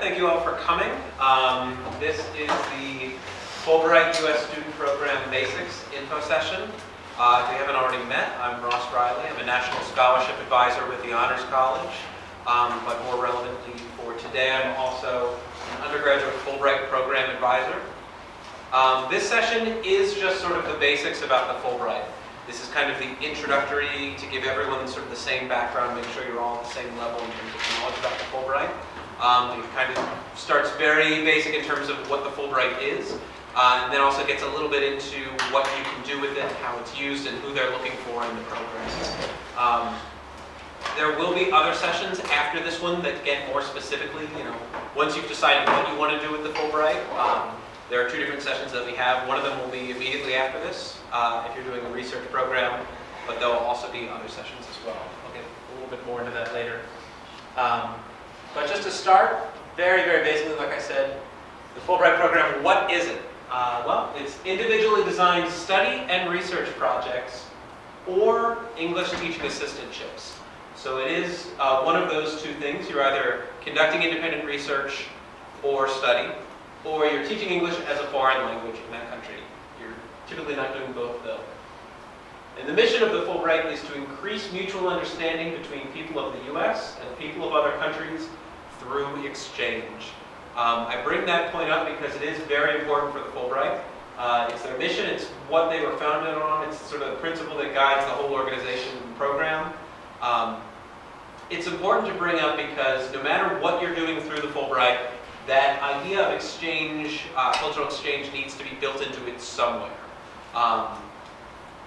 Thank you all for coming. This is the Fulbright US Student Program Basics Info Session. If you haven't already met, I'm Ross Riley. I'm a National Scholarship Advisor with the Honors College. But more relevantly for today, I'm also an undergraduate Fulbright Program Advisor. This session is just sort of the basics about the Fulbright. This is kind of the introductory to give everyone sort of the same background, make sure you're all at the same level in terms of knowledge about the Fulbright. It kind of starts very basic in terms of what the Fulbright is, and then also gets a little bit into what you can do with it, how it's used, and who they're looking for in the program. There will be other sessions after this one that get more specifically, once you've decided what you want to do with the Fulbright. There are two different sessions that we have. One of them will be immediately after this, if you're doing a research program, but there will also be other sessions as well. I'll get a little bit more into that later. But just to start, very, very basically, like I said, the Fulbright program, what is it? Well, it's individually designed study and research projects or English teaching assistantships. So it is one of those two things. You're either conducting independent research or study, or you're teaching English as a foreign language in that country. You're typically not doing both, though. And the mission of the Fulbright is to increase mutual understanding between people of the US and people of other countries through exchange. I bring that point up because it is very important for the Fulbright. It's their mission, it's what they were founded on, it's sort of the principle that guides the whole organization and program. It's important to bring up because no matter what you're doing through the Fulbright, that idea of exchange, cultural exchange, needs to be built into it somewhere.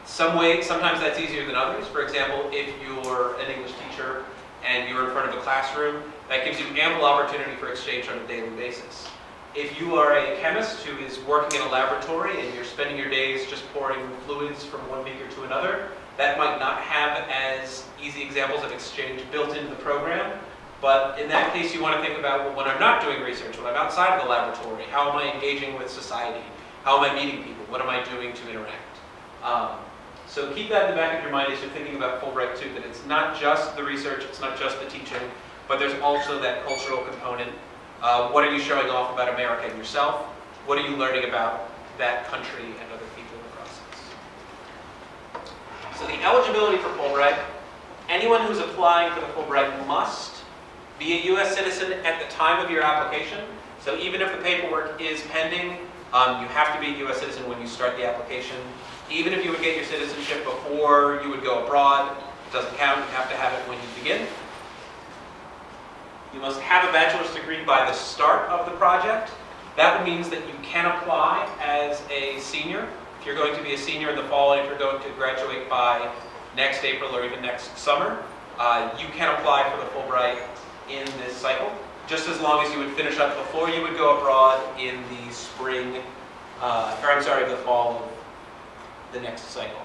Sometimes that's easier than others. For example, if you're an English teacher and you're in front of a classroom, that gives you ample opportunity for exchange on a daily basis. If you are a chemist who is working in a laboratory and you're spending your days just pouring fluids from one beaker to another, that might not have as easy examples of exchange built into the program. But in that case, you want to think about, well, when I'm not doing research, when I'm outside of the laboratory, how am I engaging with society? How am I meeting people? What am I doing to interact? So keep that in the back of your mind as you're thinking about Fulbright too, that it's not just the research, it's not just the teaching, but there's also that cultural component. What are you showing off about America and yourself? What are you learning about that country and other people in the process? So the eligibility for Fulbright, anyone who's applying for the Fulbright must be a US citizen at the time of your application. So even if the paperwork is pending, you have to be a US citizen when you start the application. Even if you would get your citizenship before you would go abroad, it doesn't count. You have to have it when you begin. You must have a bachelor's degree by the start of the project. That means that you can apply as a senior. If you're going to be a senior in the fall, and if you're going to graduate by next April or even next summer, you can apply for the Fulbright in this cycle, just as long as you would finish up before you would go abroad in the spring, the fall of the next cycle.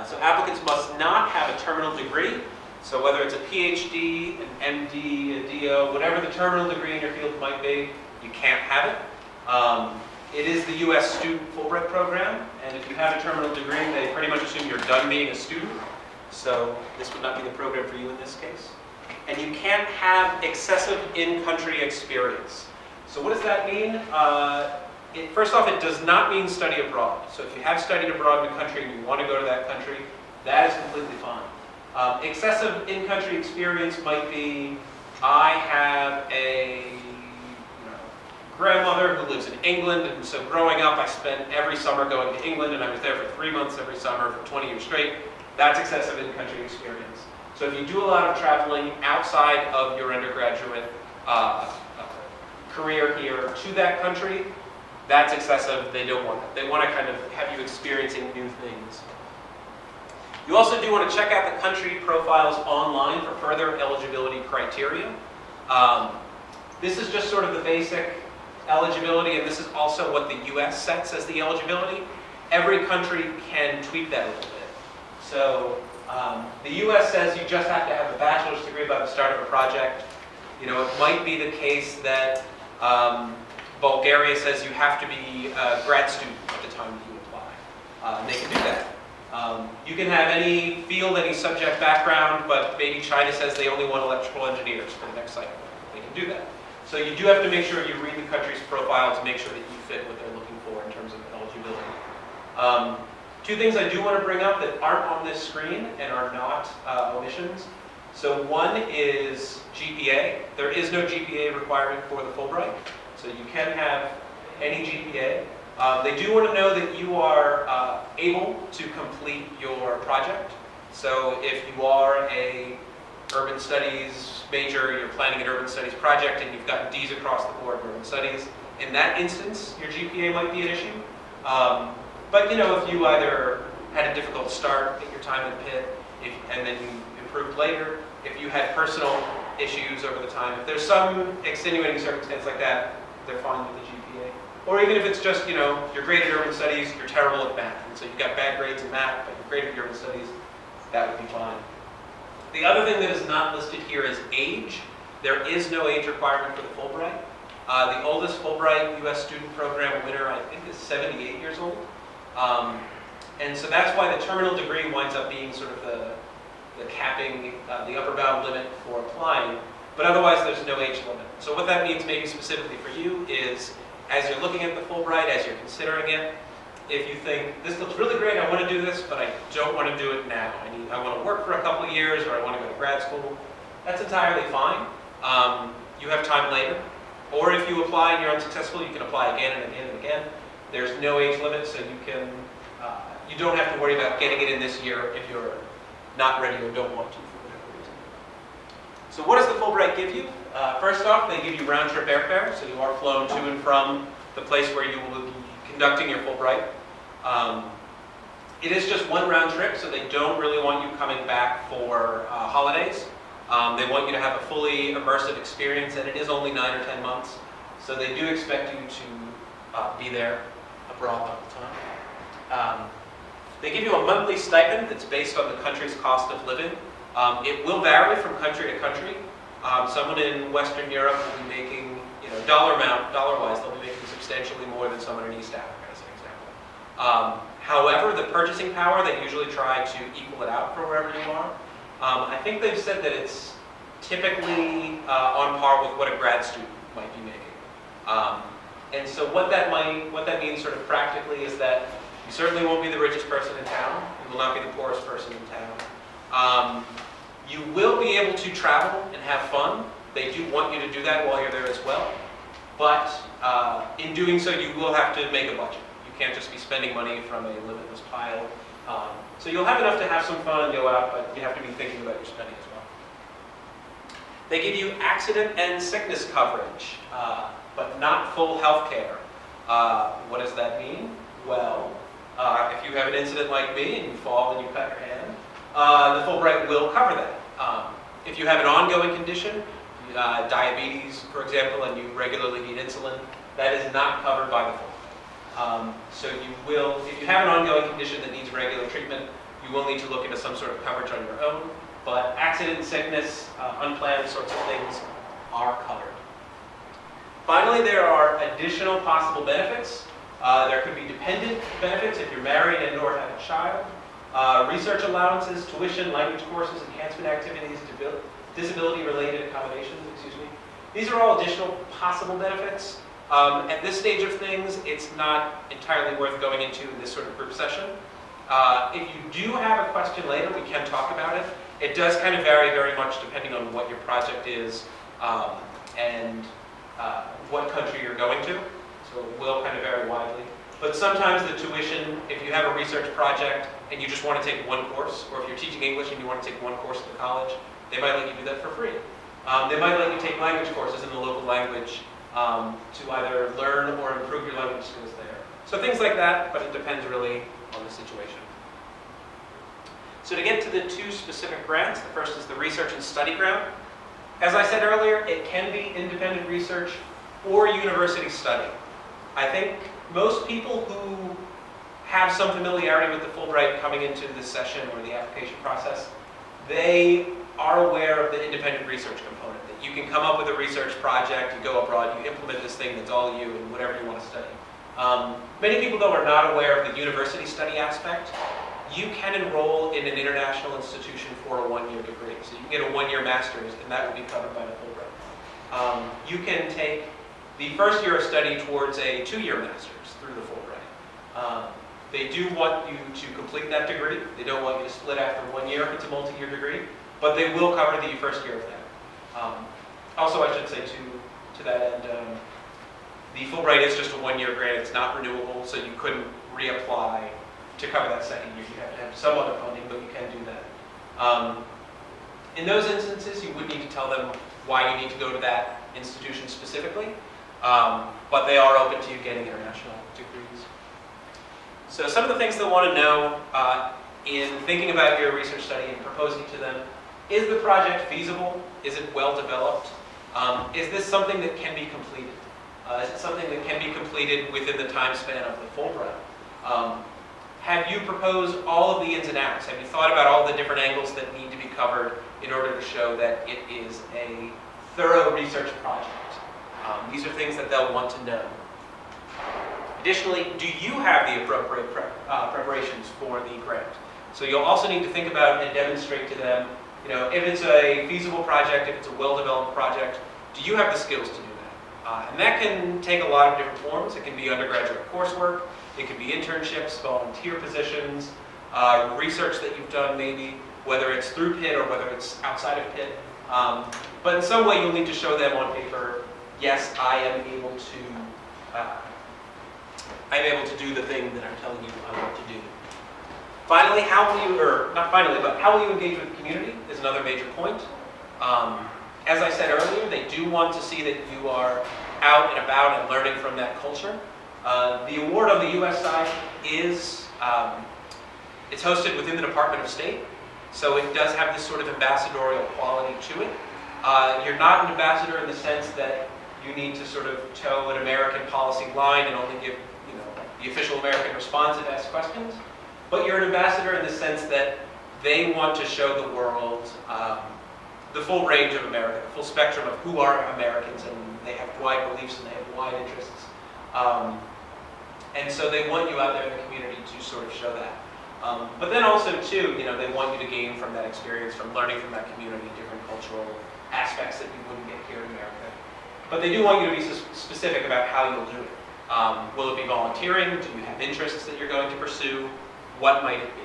So applicants must not have a terminal degree. So whether it's a PhD, an MD, a DO, whatever the terminal degree in your field might be, you can't have it. It is the US Student Fulbright Program, and if you have a terminal degree, they pretty much assume you're done being a student. So this would not be the program for you in this case. And you can't have excessive in-country experience. So what does that mean? First off, it does not mean study abroad. So if you have studied abroad in a country and you want to go to that country, that is completely fine. Excessive in-country experience might be, I have a grandmother who lives in England, and so growing up I spent every summer going to England, and I was there for 3 months every summer for 20 years straight. That's excessive in-country experience. So if you do a lot of traveling outside of your undergraduate career here to that country, that's excessive. They don't want it. They want to kind of have you experiencing new things. You also do want to check out the country profiles online for further eligibility criteria. This is just sort of the basic eligibility, and this is also what the US sets as the eligibility. Every country can tweak that a little bit. So the US says you just have to have a bachelor's degree by the start of a project. It might be the case that Bulgaria says you have to be a grad student at the time that you apply. And they can do that. You can have any field, any subject background, but maybe China says they only want electrical engineers for the next cycle. they can do that. So you do have to make sure you read the country's profile to make sure that you fit what they're looking for in terms of eligibility. Two things I do want to bring up that aren't on this screen and are not omissions. So one is GPA. There is no GPA requirement for the Fulbright, so you can have any GPA. They do want to know that you are able to complete your project. So if you are a urban studies major, you're planning an urban studies project, and you've gotten D's across the board in urban studies, in that instance, your GPA might be an issue. But if you either had a difficult start at your time in Pitt, and then you improved later, if you had personal issues over the time, if there's some extenuating circumstance like that, they're fine with the GPA. Or even if it's just, you're great at urban studies, you're terrible at math, and so you've got bad grades in math, but you're great at urban studies, that would be fine. The other thing that is not listed here is age. There is no age requirement for the Fulbright. The oldest Fulbright US Student Program winner, I think, is 78 years old. And so that's why the terminal degree winds up being sort of the capping, the upper bound limit for applying. But otherwise, there's no age limit. So what that means maybe specifically for you is, as you're looking at the Fulbright, as you're considering it, if you think, this looks really great, I want to do this, but I don't want to do it now. I want to work for a couple of years, or I want to go to grad school, that's entirely fine. You have time later. Or if you apply and you're unsuccessful, you can apply again and again and again. There's no age limit, so you don't have to worry about getting it in this year if you're not ready or don't want to for whatever reason. So what does the Fulbright give you? First off, they give you round-trip airfare, so you are flown to and from the place where you will be conducting your Fulbright. It is just one round trip, so they don't really want you coming back for holidays. They want you to have a fully immersive experience, and it is only 9 or 10 months, so they do expect you to be there abroad all the time. They give you a monthly stipend that's based on the country's cost of living. It will vary from country to country. Someone in Western Europe will be making, dollar-wise, they'll be making substantially more than someone in East Africa, as an example. However, the purchasing power, they usually try to equal it out for wherever you are. I think they've said that it's typically on par with what a grad student might be making. And so what that means sort of practically is that you certainly won't be the richest person in town. You will not be the poorest person in town. You will be able to travel and have fun. They do want you to do that while you're there as well. But in doing so, you will have to make a budget. You can't just be spending money from a limitless pile. So you'll have enough to have some fun and go out, but you have to be thinking about your spending as well. They give you accident and sickness coverage, but not full health care. What does that mean? Well, if you have an incident like me and you fall and you cut your hand, the Fulbright will cover that. If you have an ongoing condition, diabetes, for example, and you regularly need insulin, that is not covered by the Fulbright. So you will, if you have an ongoing condition that needs regular treatment, you will need to look into some sort of coverage on your own. But accident and sickness, unplanned sorts of things are covered. Finally, there are additional possible benefits. There could be dependent benefits if you're married and or have a child. Research allowances, tuition, language courses, enhancement activities, disability-related accommodations, These are all additional possible benefits. At this stage of things, it's not entirely worth going into in this sort of group session. If you do have a question later, we can talk about it. It does kind of vary very much depending on what your project is and what country you're going to. So it will kind of vary widely. But sometimes the tuition, if you have a research project and you just want to take one course, or if you're teaching English and you want to take one course at the college, they might let you do that for free. They might let you take language courses in the local language to either learn or improve your language skills there. So things like that, but it depends really on the situation. So to get to the two specific grants, the first is the Research and Study Grant. As I said earlier, it can be independent research or university study. I think most people who have some familiarity with the Fulbright coming into this session or the application process, they are aware of the independent research component, that you can come up with a research project, you go abroad, you implement this thing that's all you and whatever you want to study. Many people, though, are not aware of the university study aspect. You can enroll in an international institution for a one-year degree. So you can get a one-year master's, and that will be covered by the Fulbright. you can take the first year of study towards a 2-year master's through the Fulbright. They do want you to complete that degree. They don't want you to split after 1 year if it's a multi-year degree, but they will cover the first year of that. Also, I should say to that end, the Fulbright is just a 1-year grant. It's not renewable, so you couldn't reapply to cover that second year. You have to have some other funding, but you can do that. In those instances, you would need to tell them why you need to go to that institution specifically, but they are open to you getting international degrees. So some of the things they'll want to know in thinking about your research study and proposing to them: is the project feasible? Is it well developed? Is this something that can be completed? Is it something that can be completed within the time span of the Fulbright? Have you proposed all of the ins and outs? Have you thought about all the different angles that need to be covered in order to show that it is a thorough research project? These are things that they'll want to know. Additionally, do you have the appropriate preparations for the grant? So you'll also need to think about and demonstrate to them, if it's a feasible project, if it's a well-developed project, do you have the skills to do that? And that can take a lot of different forms. It can be undergraduate coursework, it can be internships, volunteer positions, research that you've done maybe, whether it's through Pitt or whether it's outside of Pitt. But in some way you'll need to show them on paper, yes, I am able to do the thing that I'm telling you I want to do. Finally, how will you engage with the community is another major point. As I said earlier, they do want to see that you are out and about and learning from that culture. The award on the U.S. side is it's hosted within the Department of State, so it does have this sort of ambassadorial quality to it. You're not an ambassador in the sense that you need to sort of toe an American policy line and only give the official American response if asked questions, but you're an ambassador in the sense that they want to show the world the full range of America, the full spectrum of who are Americans, and they have wide beliefs and they have wide interests. And so they want you out there in the community to sort of show that. But then also too, they want you to gain from that experience, from learning from that community, different cultural aspects that you wouldn't get here in America. But they do want you to be specific about how you'll do it. Will it be volunteering? Do you have interests that you're going to pursue? What might it be?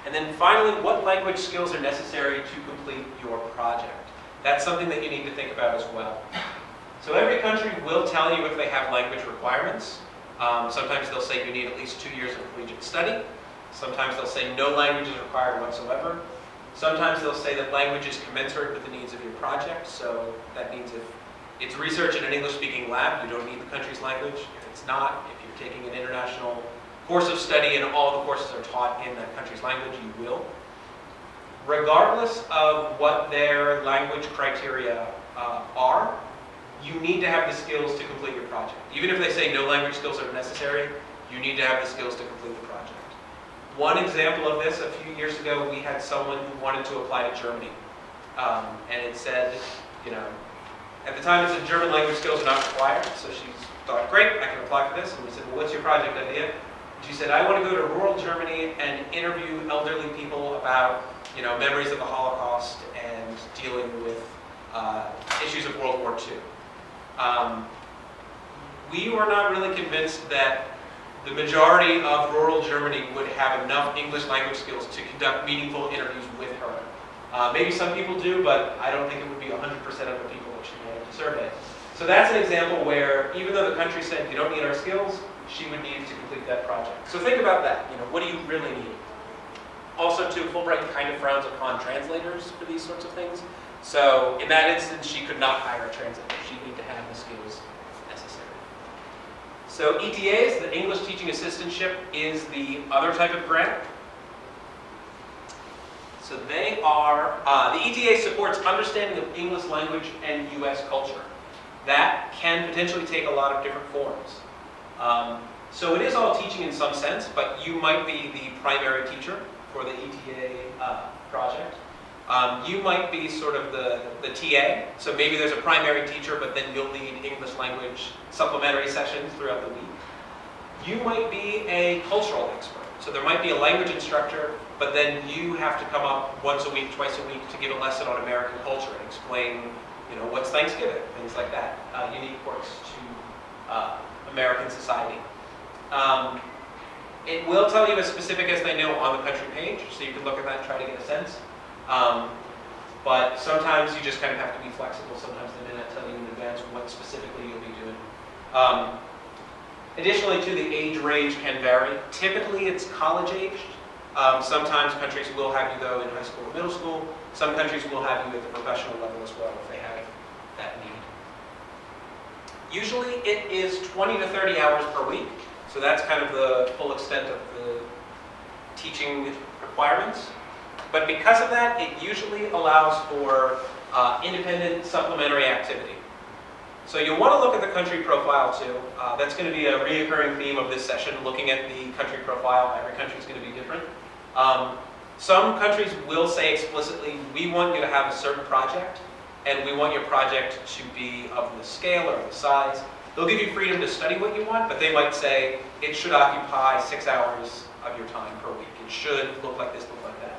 And then finally, what language skills are necessary to complete your project? That's something that you need to think about as well. So every country will tell you if they have language requirements. Sometimes they'll say you need at least 2 years of collegiate study. Sometimes they'll say no language is required whatsoever. Sometimes they'll say that language is commensurate with the needs of your project. So that means if it's research in an English-speaking lab, you don't need the country's language. If it's not, if you're taking an international course of study and all the courses are taught in that country's language, you will. Regardless of what their language criteria are, you need to have the skills to complete your project. Even if they say no language skills are necessary, you need to have the skills to complete the project. One example of this, a few years ago, we had someone who wanted to apply to Germany. And it said, at the time it said German language skills are not required, so she thought, great, I can apply for this. And we said, well, what's your project idea? And she said, I want to go to rural Germany and interview elderly people about, memories of the Holocaust and dealing with issues of World War II. We were not really convinced that the majority of rural Germany would have enough English language skills to conduct meaningful interviews with her. Maybe some people do, but I don't think it would be 100% of the people that she wanted to survey. So that's an example where, even though the country said you don't need our skills, she would need to complete that project. So think about that. What do you really need? Also, too, Fulbright kind of frowns upon translators for these sorts of things. So in that instance, she could not hire a translator. She'd need to have the skills necessary. So ETAs, the English Teaching Assistantship, is the other type of grant. So they are, the ETA supports understanding of English language and U.S. culture. That can potentially take a lot of different forms. So it is all teaching in some sense, but you might be the primary teacher for the ETA project. You might be sort of the TA, so maybe there's a primary teacher, but then you'll lead English language supplementary sessions throughout the week. You might be a cultural expert. So there might be a language instructor, but then you have to come up once a week, twice a week to give a lesson on American culture and explain, what's Thanksgiving, things like that, unique quirks to American society. It will tell you as specific as they know on the country page, so you can look at that and try to get a sense. But sometimes you just kind of have to be flexible. Sometimes they may not tell you in advance what specifically you'll be doing. Additionally, too, the age range can vary. Typically, it's college-aged. Sometimes countries will have you, though, in high school or middle school. Some countries will have you at the professional level as well if they have that need. Usually, it is 20 to 30 hours per week. So that's kind of the full extent of the teaching requirements. But because of that, it usually allows for independent supplementary activity. So you'll want to look at the country profile too. That's going to be a reoccurring theme of this session, looking at the country profile. Every country is going to be different. Some countries will say explicitly, we want you to have a certain project, and we want your project to be of the scale or the size. They'll give you freedom to study what you want, but they might say it should occupy 6 hours of your time per week. It should look like this, look like that.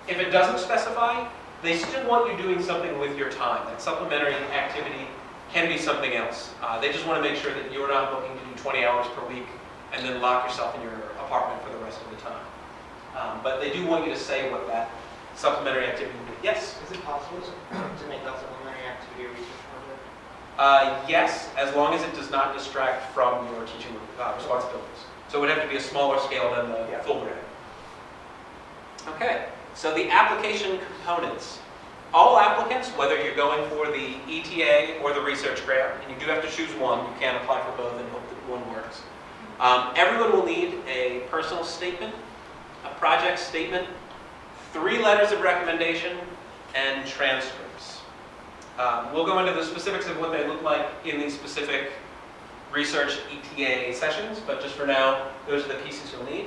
If it doesn't specify, they still want you doing something with your time. That supplementary activity can be something else. They just want to make sure that you're not looking to do 20 hours per week and then lock yourself in your apartment for the rest of the time. But they do want you to say what that supplementary activity will be. Yes? Is it possible to make that supplementary activity a research project? Yes, as long as it does not distract from your teaching responsibilities. So it would have to be a smaller scale than the Fulbright. Okay, so the application components. All applicants, whether you're going for the ETA or the research grant, and you do have to choose one, you can't apply for both and hope that one works. Everyone will need a personal statement, a project statement, 3 letters of recommendation, and transcripts. We'll go into the specifics of what they look like in these specific research ETA sessions, but just for now, those are the pieces you'll need.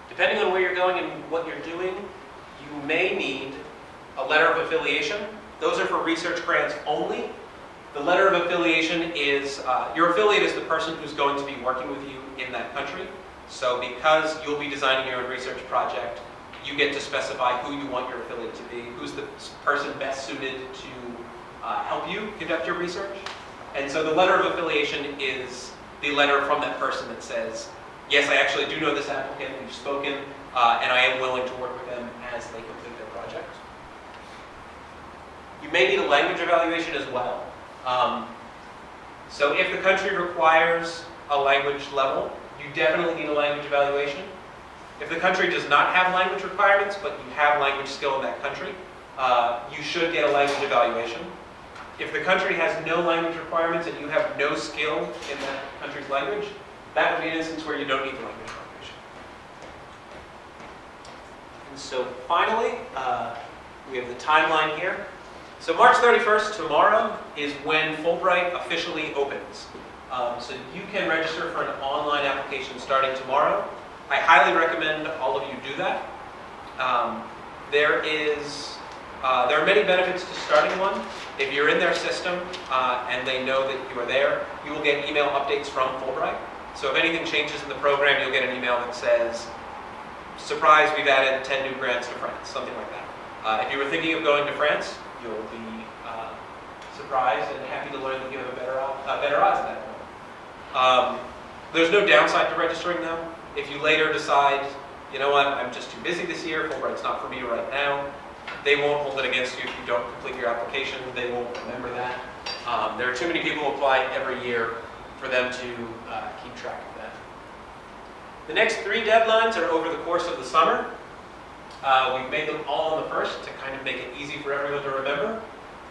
Depending on where you're going and what you're doing, you may need a letter of affiliation. Those are for research grants only. The letter of affiliation is, your affiliate is the person who's going to be working with you in that country. So because you'll be designing your own research project, you get to specify who you want your affiliate to be, who's the person best suited to help you conduct your research. And so the letter of affiliation is the letter from that person that says, yes, I actually do know this applicant, we've spoken, and I am willing to work with them as they complete their project. You may need a language evaluation as well. So if the country requires a language level, you definitely need a language evaluation. If the country does not have language requirements, but you have language skill in that country, you should get a language evaluation. If the country has no language requirements and you have no skill in that country's language, that would be an instance where you don't need the language evaluation. And so finally, we have the timeline here. So March 31st, tomorrow, is when Fulbright officially opens. So you can register for an online application starting tomorrow. I highly recommend all of you do that. There are many benefits to starting one. If you're in their system and they know that you are there, you will get email updates from Fulbright. So if anything changes in the program, you'll get an email that says, surprise, we've added 10 new grants to France, something like that. If you were thinking of going to France, you'll be surprised and happy to learn that you have better odds at that point. There's no downside to registering though. If you later decide, you know what, I'm just too busy this year, Fulbright's not for me right now, they won't hold it against you if you don't complete your application. They won't remember that. There are too many people who apply every year for them to keep track of that. The next 3 deadlines are over the course of the summer. We've made them all on the 1st to kind of make it easy for everyone to remember.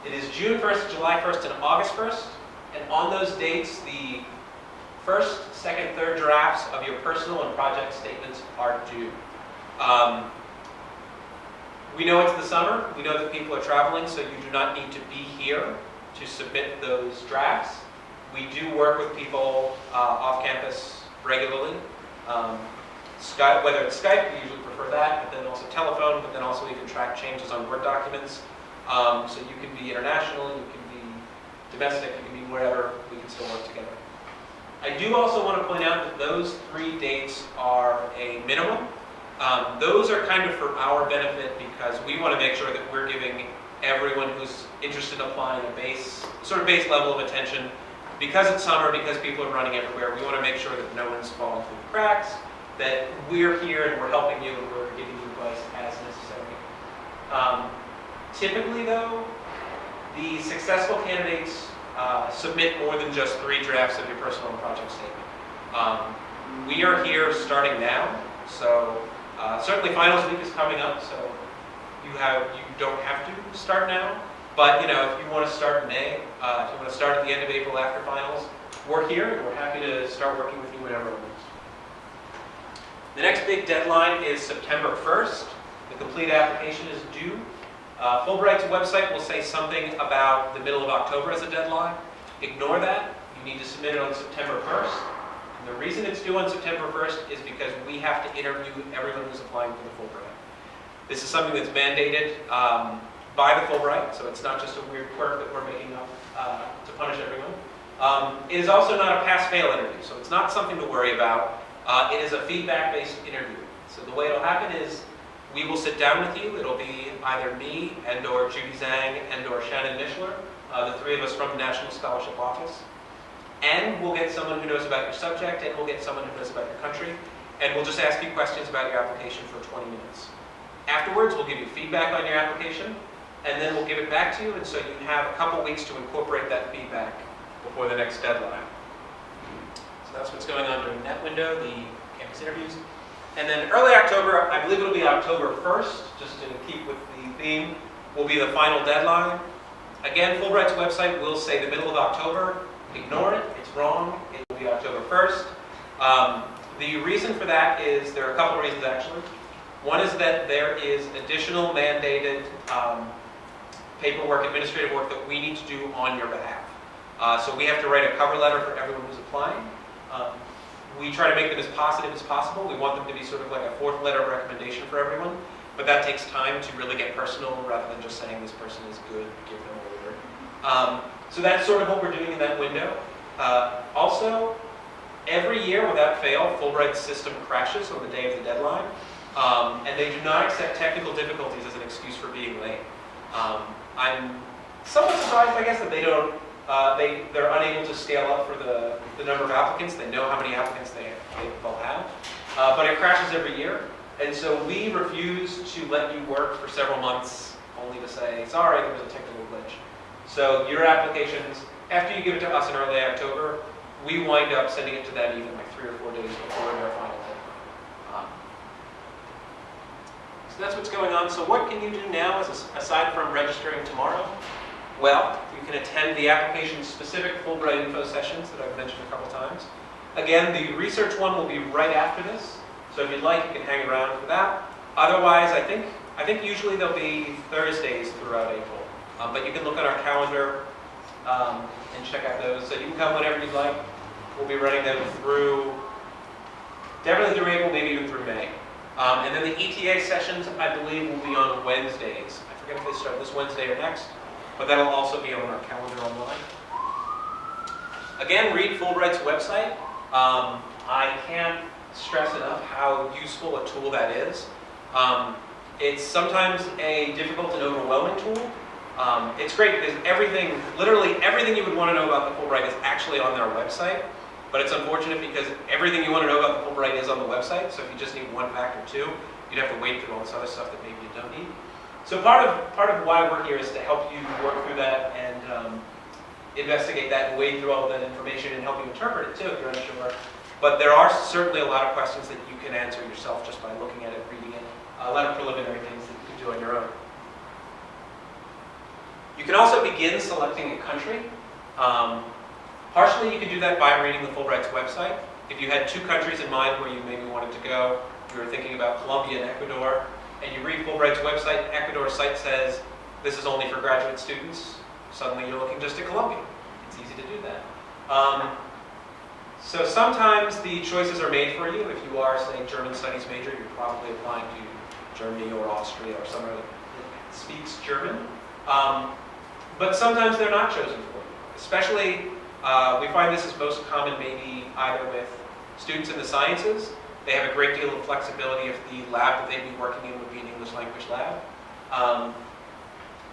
It is June 1st, July 1st, and August 1st. And on those dates, the 1st, 2nd, 3rd drafts of your personal and project statements are due. We know it's the summer. We know that people are traveling, so you do not need to be here to submit those drafts. We do work with people off campus regularly. Skype, whether it's Skype, we usually prefer that, but then also telephone, but then also we can track changes on Word documents. So you can be international, you can be domestic, you can be wherever, we can still work together. I do also want to point out that those 3 dates are a minimum. Those are kind of for our benefit because we want to make sure that we're giving everyone who's interested in applying a base level of attention. Because it's summer, because people are running everywhere, we want to make sure that no one's falling through the cracks, that we're here and we're helping you and we're giving you advice as necessary. Typically though, the successful candidates submit more than just 3 drafts of your personal and project statement. We are here starting now, so certainly finals week is coming up, so you don't have to start now. But if you want to start in May, if you want to start at the end of April after finals, we're here and we're happy to start working with you whenever it works. The next big deadline is September 1st. The complete application is due. Fulbright's website will say something about the middle of October as a deadline. Ignore that. You need to submit it on September 1st. And the reason it's due on September 1st is because we have to interview everyone who's applying for the Fulbright. This is something that's mandated by the Fulbright, so it's not just a weird quirk that we're making up to punish everyone. It is also not a pass-fail interview, so it's not something to worry about. It is a feedback-based interview. So the way it'll happen is we will sit down with you. It'll be either me and/or Judy Zhang and/or Shannon Mishler, the 3 of us from the National Scholarship Office. And we'll get someone who knows about your subject, and we'll get someone who knows about your country, and we'll just ask you questions about your application for 20 minutes. Afterwards, we'll give you feedback on your application, and then we'll give it back to you, and so you have a couple weeks to incorporate that feedback before the next deadline. So that's what's going on during that window, the campus interviews. And then early October, I believe it'll be October 1st, just to keep with the theme, will be the final deadline. Again, Fulbright's website will say the middle of October. Ignore it, it's wrong. It will be October 1st. The reason for that is, there are a couple of reasons actually. One is that there is additional mandated paperwork, administrative work that we need to do on your behalf. So we have to write a cover letter for everyone who's applying. We try to make them as positive as possible. We want them to be sort of like a 4th letter of recommendation for everyone, but that takes time to really get personal rather than just saying this person is good, give them a waiver. So that's sort of what we're doing in that window. Also, every year without fail, Fulbright's system crashes on the day of the deadline, and they do not accept technical difficulties as an excuse for being late. I'm somewhat surprised, I guess, that they don't. They're unable to scale up for the number of applicants. They know how many applicants they'll have, but it crashes every year, and so we refuse to let you work for several months only to say, sorry, there was a technical glitch. So your applications, after you give it to us in early October, we wind up sending it to them even like 3 or 4 days before their final deadline. So that's what's going on. So what can you do now aside from registering tomorrow? Well, you can attend the application-specific Fulbright info sessions that I've mentioned a couple times. Again, the research one will be right after this, so if you'd like, you can hang around for that. Otherwise, I think usually they'll be Thursdays throughout April, but you can look at our calendar and check out those. So you can come whenever you'd like. We'll be running them definitely through April, maybe even through May. And then the ETA sessions, I believe, will be on Wednesdays. I forget if they start this Wednesday or next, but that'll also be on our calendar online. Again, read Fulbright's website. I can't stress enough how useful a tool that is. It's sometimes a difficult and overwhelming tool. It's great because literally everything you would want to know about the Fulbright is actually on their website, but it's unfortunate because everything you want to know about the Fulbright is on the website, so if you just need 1 fact or 2, you'd have to wade through all this other stuff that maybe you don't need. So part of why we're here is to help you work through that and investigate that and wade through all of that information and help you interpret it too if you're unsure. But there are certainly a lot of questions that you can answer yourself just by looking at it, reading it, a lot of preliminary things that you can do on your own. You can also begin selecting a country. Partially you can do that by reading the Fulbright's website. If you had 2 countries in mind where you maybe wanted to go, you were thinking about Colombia and Ecuador, and you read Fulbright's website, Ecuador's site says this is only for graduate students, suddenly you're looking just at Colombia. It's easy to do that. So sometimes the choices are made for you. If you are, say, German studies major, you're probably applying to Germany or Austria or somewhere that speaks German. But sometimes they're not chosen for you, especially We find this is most common maybe either with students in the sciences. They have a great deal of flexibility if the lab that they'd be working in would be an English language lab.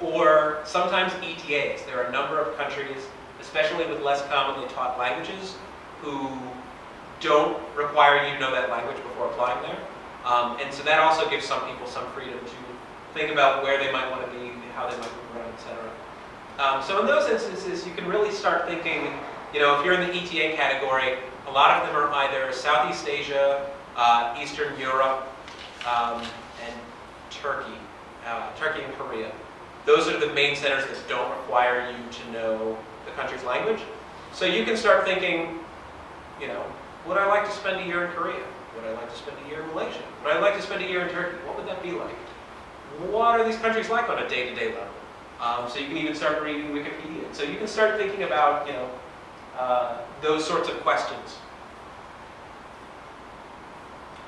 Or sometimes ETAs. There are a number of countries, especially with less commonly taught languages, who don't require you to know that language before applying there. And so that also gives some people some freedom to think about where they might want to be, how they might move around, etc. So in those instances, you can really start thinking, if you're in the ETA category, a lot of them are either Southeast Asia, Eastern Europe, and Turkey and Korea. Those are the main centers that don't require you to know the country's language. So you can start thinking, would I like to spend a year in Korea? Would I like to spend a year in Malaysia? Would I like to spend a year in Turkey? What would that be like? What are these countries like on a day-to-day level? So you can even start reading Wikipedia. So you can start thinking about, those sorts of questions.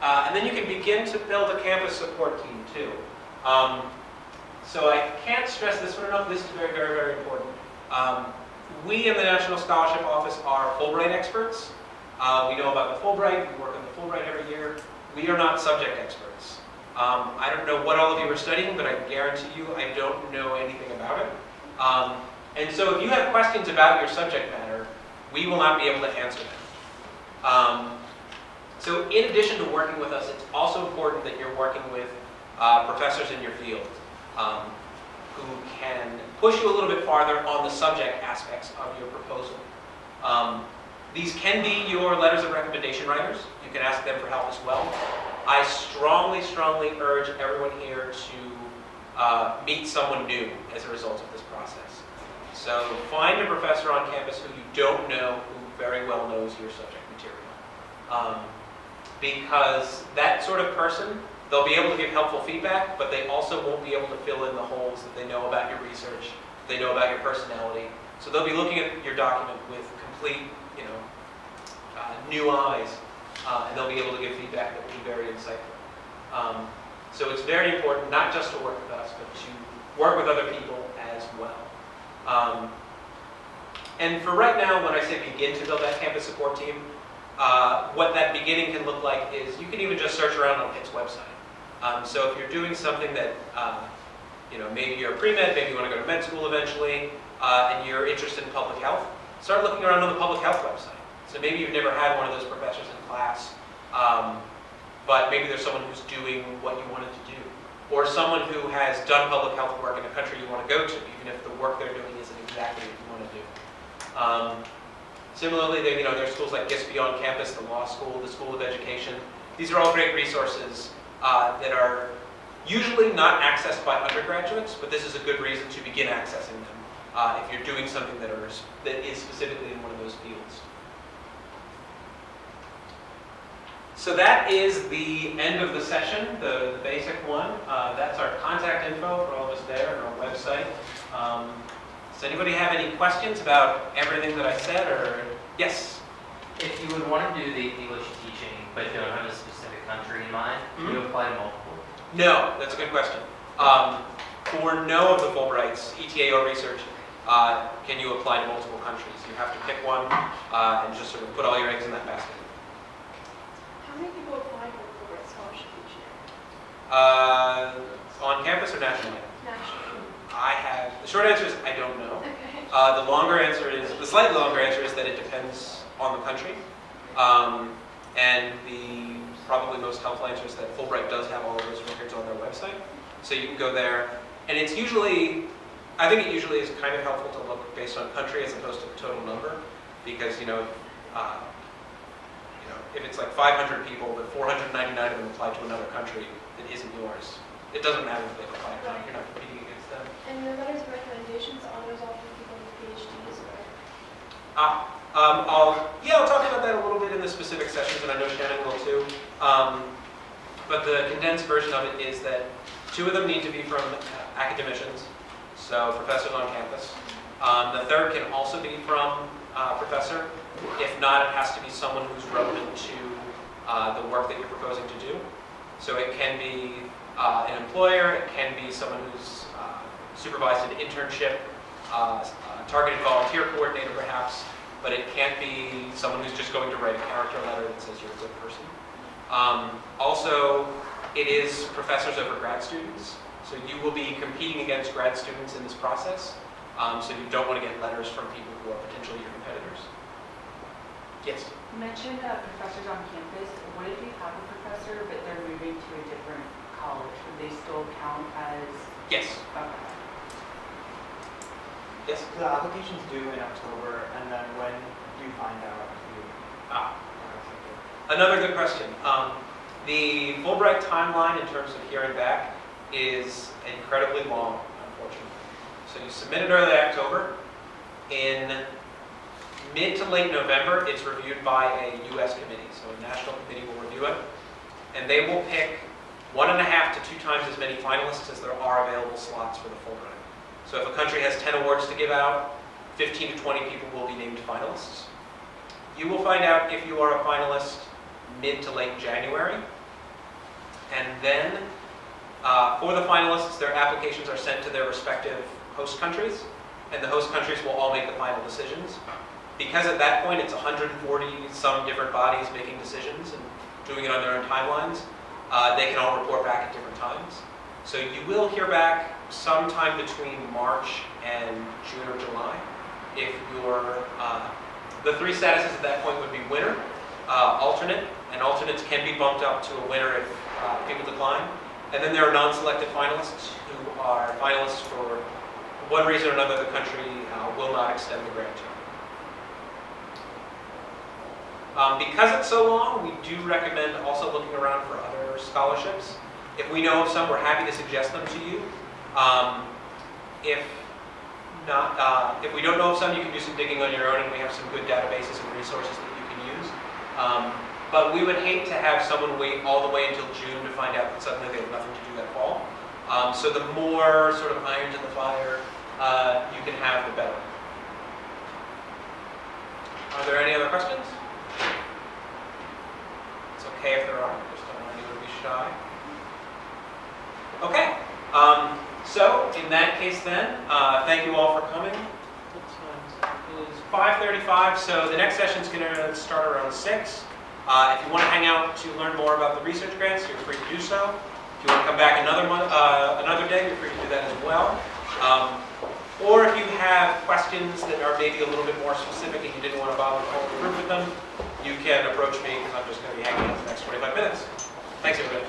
And then you can begin to build a campus support team too. So I can't stress this one enough. This is very, very, very important. We in the National Scholarship Office are Fulbright experts. We know about the Fulbright. We work on the Fulbright every year. We are not subject experts. I don't know what all of you are studying, but I guarantee you I don't know anything about it. And so if you have questions about your subject matter, we will not be able to answer them. So in addition to working with us, it's also important that you're working with professors in your field who can push you a little bit farther on the subject aspects of your proposal. These can be your letters of recommendation writers. You can ask them for help as well. I strongly, strongly urge everyone here to meet someone new as a result of this process. So find a professor on campus who you don't know, who very well knows your subject material. Because that sort of person, they'll be able to give helpful feedback, but they also won't be able to fill in the holes that they know about your research, they know about your personality. So they'll be looking at your document with complete, new eyes, and they'll be able to give feedback that will be very insightful. So it's very important not just to work with us, but to work with other people as well. And for right now, when I say begin to build that campus support team, what that beginning can look like is you can even just search around on HIT's website. So if you're doing something that, maybe you're a pre-med, maybe you want to go to med school eventually, and you're interested in public health, start looking around on the public health website. So maybe you've never had one of those professors in class, but maybe there's someone who's doing what you wanted to do, or someone who has done public health work in a country you want to go to, even if the work they're doing isn't exactly what you want to do. Similarly, there's schools like GISP on campus, the law school, the School of Education. These are all great resources that are usually not accessed by undergraduates, but this is a good reason to begin accessing them if you're doing something that is specifically in one of those fields. So that is the end of the session, the basic one. That's our contact info for all of us there on our website. Does anybody have any questions about everything that I said, or yes? If you would want to do the English teaching, but you don't have a specific country in mind, can you apply to multiple? No, that's a good question. For no of the Fulbrights, ETA or research, can you apply to multiple countries? You have to pick one and just sort of put all your eggs in that basket. How many people apply for the Fulbright scholarship each year? On campus or nationally? Nationally. The short answer is I don't know. Okay. The slightly longer answer is that it depends on the country. And the probably most helpful answer is that Fulbright does have all of those records on their website. So you can go there. And it's usually, I think it usually is kind of helpful to look based on country as opposed to the total number. Because, if it's like 500 people, but 499 of them apply to another country that isn't yours, it doesn't matter if they've applied or not. You're not competing against them. And the letters of recommendations, are those all for people with PhDs? I'll talk about that a little bit in the specific sessions, and I know Shannon will too. But the condensed version of it is that 2 of them need to be from academicians, so professors on campus. The third can also be from a professor. If not, it has to be someone who's relevant to the work that you're proposing to do. So it can be an employer, it can be someone who's supervised an internship, a targeted volunteer coordinator perhaps. but it can't be someone who's just going to write a character letter that says you're a good person. Also, it is professors over grad students, so you will be competing against grad students in this process, so you don't want to get letters from people who are potentially your competitors. Yes? You mentioned professors on campus. What if you have a professor, but they're moving to a different college? Would they still count as... Yes. Okay. Yes? The application's due in October, and then when do you find out if you Ah. are accepted? Another good question. The Fulbright timeline in terms of hearing back is incredibly long, unfortunately. So you submit it early October. In mid to late November, it's reviewed by a U.S. committee. So a national committee will review it, and they will pick 1.5 to 2 times as many finalists as there are available slots for the Fulbright. So if a country has 10 awards to give out, 15 to 20 people will be named finalists. You will find out if you are a finalist mid to late January. And then for the finalists, their applications are sent to their respective host countries, and the host countries will all make the final decisions. Because at that point it's 140 some different bodies making decisions and doing it on their own timelines, they can all report back at different times. So you will hear back sometime between March and June or July. If you're, the 3 statuses at that point would be winner, alternate, and alternates can be bumped up to a winner if people decline. And then there are non-selected finalists who are finalists for one reason or another the country will not extend the grant to. Because it's so long, we do recommend also looking around for other scholarships. If we know of some, we're happy to suggest them to you. If not, if we don't know of some, you can do some digging on your own, and we have some good databases and resources that you can use. But we would hate to have someone wait all the way until June to find out that suddenly they have nothing to do that fall. So the more sort of irons in the fire you can have, the better. Are there any other questions? It's okay if there are. Just don't want anyone to be shy. Okay. So in that case then, thank you all for coming. It is 5:35, so the next session is going to start around 6. If you want to hang out to learn more about the research grants, you're free to do so. If you want to come back another day, you're free to do that as well. Or if you have questions that are maybe a little bit more specific and you didn't want to bother the whole group with them, you can approach me because I'm just going to be hanging out the next 25 minutes. Thanks, everybody.